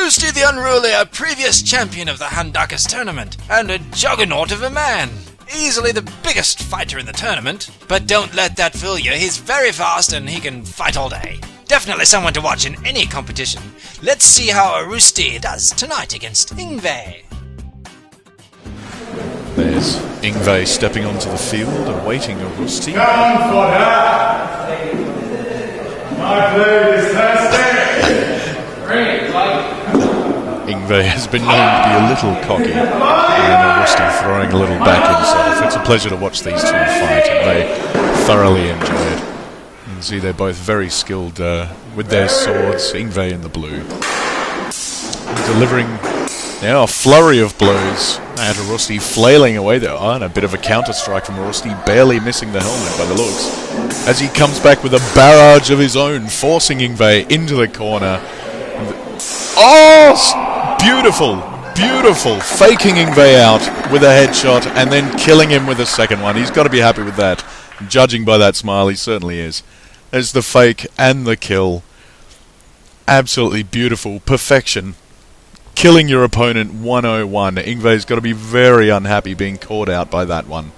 Roosty the Unruly, a previous champion of the Handakas tournament, and a juggernaut of a man. Easily the biggest fighter in the tournament. But don't let that fool you, he's very fast and he can fight all day. Definitely someone to watch in any competition. Let's see how Roosty does tonight against Yngve. There's Yngve stepping onto the field, awaiting a Roosty. Come for that! My blade is thirsty! Yngve has been known to be a little cocky, and Roosty throwing a little back himself. It's a pleasure to watch these two fight, and they thoroughly enjoy it. You can see they're both very skilled with their swords, Yngve in the blue. Delivering now a flurry of blows, and Roosty flailing away there. Oh, and a bit of a counter-strike from Roosty, barely missing the helmet by the looks, as he comes back with a barrage of his own, forcing Yngve into the corner. Oh, beautiful, beautiful. Faking Yngve out with a headshot and then killing him with a second one. He's got to be happy with that. Judging by that smile, he certainly is. There's the fake and the kill. Absolutely beautiful. Perfection. Killing your opponent 101. Yngve's got to be very unhappy being caught out by that one.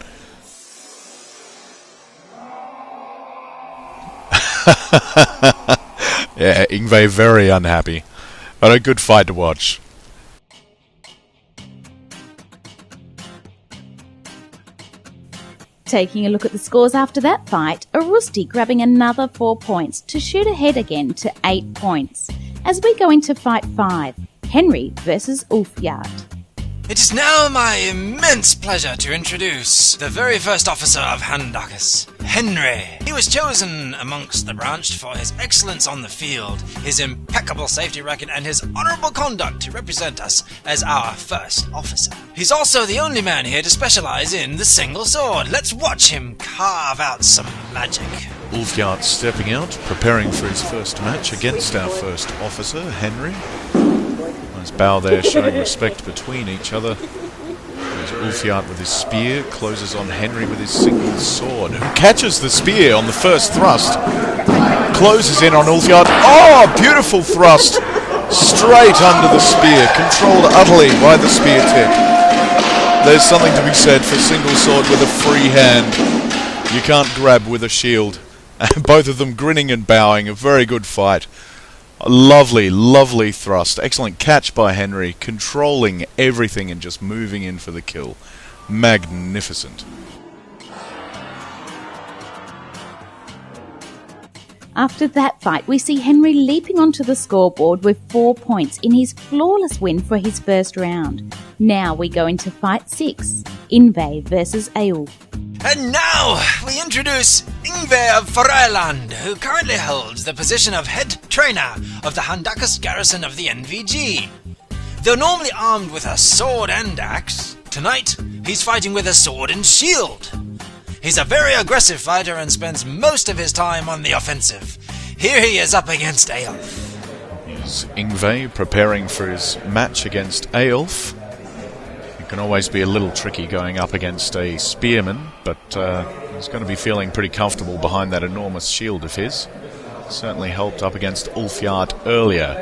Yeah, Yngve very unhappy. But a good fight to watch. Taking a look at the scores after that fight, Roosty grabbing another 4 points to shoot ahead again to 8 points. As we go into fight 5, Henry versus Ulfjard. It is now my immense pleasure to introduce the very first officer of Handakas, Henry. He was chosen amongst the branched for his excellence on the field, his impeccable safety record, and his honourable conduct to represent us as our first officer. He's also the only man here to specialise in the single sword. Let's watch him carve out some magic. Ulfjard stepping out, preparing for his first match against our first officer, Henry. Nice bow there, showing respect between each other. There's Ulfjard with his spear, closes on Henry with his single sword, who catches the spear on the first thrust. Closes in on Ulfjard. Oh, beautiful thrust! Straight under the spear, controlled utterly by the spear tip. There's something to be said for single sword with a free hand. You can't grab with a shield. Both of them grinning and bowing, a very good fight. A lovely, lovely thrust. Excellent catch by Henry, controlling everything and just moving in for the kill. Magnificent. After that fight, we see Henry leaping onto the scoreboard with 4 points in his flawless win for his first round. Now we go into fight 6, Yngve versus Eyjolf. And now we introduce Yngve of Freiland, who currently holds the position of head trainer of the Handakas garrison of the NVG. Though normally armed with a sword and axe, tonight he's fighting with a sword and shield. He's a very aggressive fighter and spends most of his time on the offensive. Here he is up against Eyjolf. Here's Yngve preparing for his match against Eyjolf. It can always be a little tricky going up against a spearman, but he's going to be feeling pretty comfortable behind that enormous shield of his. Certainly helped up against Ulfjard earlier.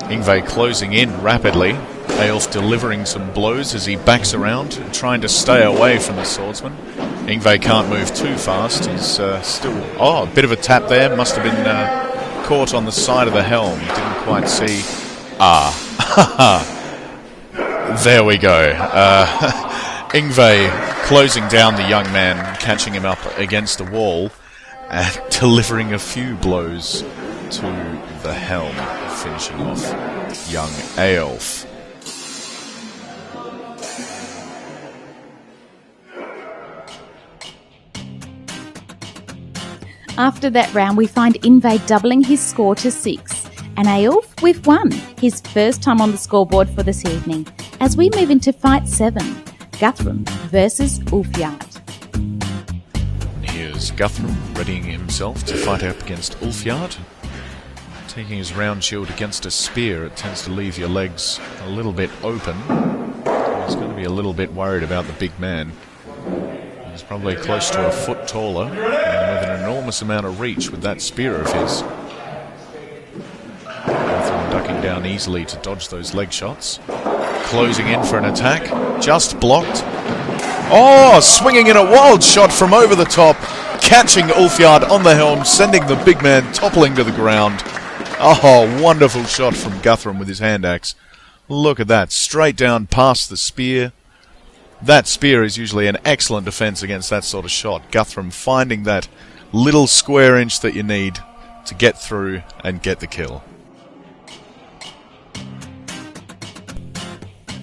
Yngve closing in rapidly. Eyjolf delivering some blows as he backs around, trying to stay away from the swordsman. Yngve can't move too fast. He's still... Oh, a bit of a tap there. Must have been caught on the side of the helm. Didn't quite see... Ah. There we go. Yngve closing down the young man, catching him up against the wall, and delivering a few blows to the helm, finishing off young Eyjolf. After that round, we find Yngve doubling his score to 6, and Eyjolf with 1, his first time on the scoreboard for this evening. As we move into fight 7, Guthrum versus Ulfjard. Here's Guthrum readying himself to fight up against Ulfjard. Taking his round shield against a spear, it tends to leave your legs a little bit open. He's going to be a little bit worried about the big man. He's probably close to a foot taller, and with an enormous amount of reach with that spear of his. Guthrum ducking down easily to dodge those leg shots. Closing in for an attack. Just blocked. Oh, swinging in a wild shot from over the top. Catching Ulfjard on the helm, sending the big man toppling to the ground. Oh, wonderful shot from Guthrum with his hand axe. Look at that. Straight down past the spear. That spear is usually an excellent defense against that sort of shot. Guthrum finding that little square inch that you need to get through and get the kill.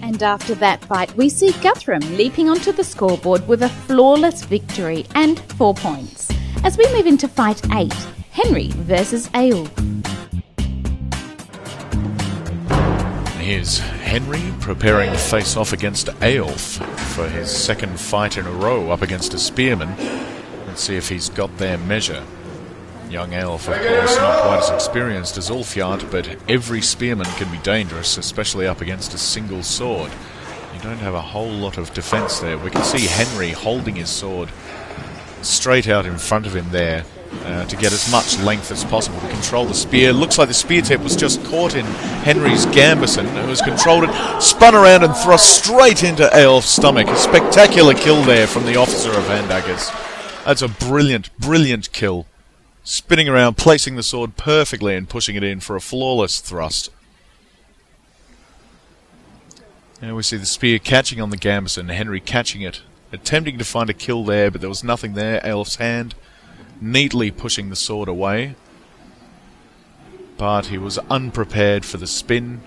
And after that fight, we see Guthrum leaping onto the scoreboard with a flawless victory and 4 points. As we move into fight 8, Henry versus Eyjolf. Here's Henry preparing to face off against Eyjolf for his second fight in a row up against a spearman. Let's see if he's got their measure. Young Eyjolf, of course, not quite as experienced as Ulfjard, but every spearman can be dangerous, especially up against a single sword. You don't have a whole lot of defense there. We can see Henry holding his sword straight out in front of him there to get as much length as possible to control the spear. Looks like the spear tip was just caught in Henry's gambeson, who has controlled it, spun around and thrust straight into Eyjolf's stomach. A spectacular kill there from the officer of Handakkers. That's a brilliant, brilliant kill. Spinning around, placing the sword perfectly and pushing it in for a flawless thrust. Now we see the spear catching on the gambeson, Henry catching it, attempting to find a kill there, but there was nothing there. Eyjolf's hand neatly pushing the sword away. But he was unprepared for the spin.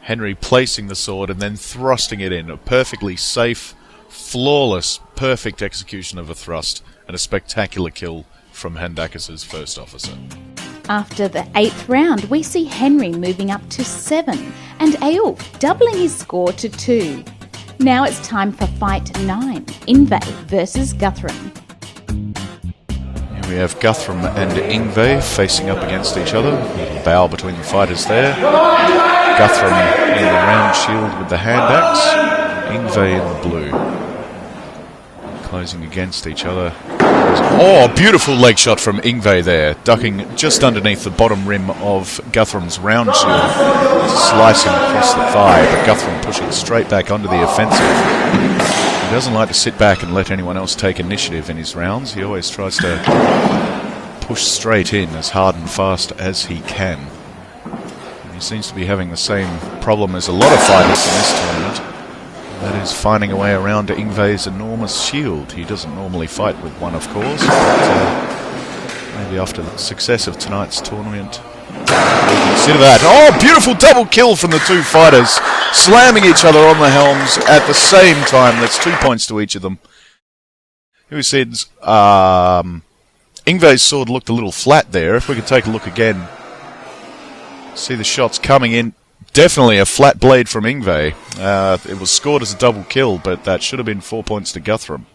Henry placing the sword and then thrusting it in. A perfectly safe, flawless, perfect execution of a thrust and a spectacular kill from Handakkers' first officer. After the 8th round, we see Henry moving up to 7 and Eyjolf doubling his score to 2. Now it's time for fight 9, Yngve versus Guthrum. Here we have Guthrum and Yngve facing up against each other. A little bow between the fighters there. Guthrum in the round shield with the hand axe, Yngve in the blue. Closing against each other. Oh, beautiful leg shot from Yngve there, ducking just underneath the bottom rim of Guthrum's round shield, slicing across the thigh, but Guthrum pushing straight back onto the offensive. He doesn't like to sit back and let anyone else take initiative in his rounds. He always tries to push straight in as hard and fast as he can. And he seems to be having the same problem as a lot of fighters in this tournament. That is finding a way around to Yngve's enormous shield. He doesn't normally fight with one, of course, but maybe after the success of tonight's tournament, we'll consider that. Oh, beautiful double kill from the two fighters, slamming each other on the helms at the same time. That's 2 points to each of them. Who said Yngve's sword looked a little flat there. If we could take a look again, see the shots coming in. Definitely a flat blade from Yngve. It was scored as a double kill, but that should have been 4 points to Guthrum.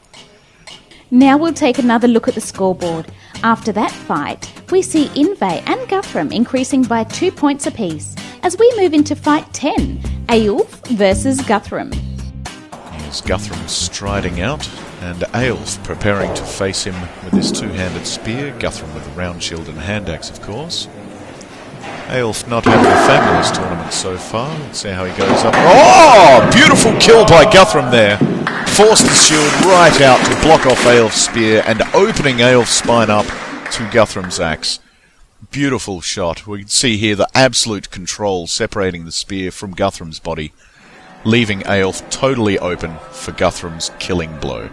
Now we'll take another look at the scoreboard. After that fight, we see Yngve and Guthrum increasing by 2 points apiece. As we move into fight 10, Eyjolf versus Guthrum. Here's Guthrum striding out, and Eyjolf preparing to face him with his two-handed spear. Guthrum with a round shield and hand axe, of course. Eyjolf not having a fabulous tournament so far. Let's see how he goes up. Oh! Beautiful kill by Guthrum there. Forced his shield right out to block off Eyjolf's spear and opening Eyjolf's spine up to Guthrum's axe. Beautiful shot. We can see here the absolute control separating the spear from Guthrum's body, leaving Eyjolf totally open for Guthrum's killing blow.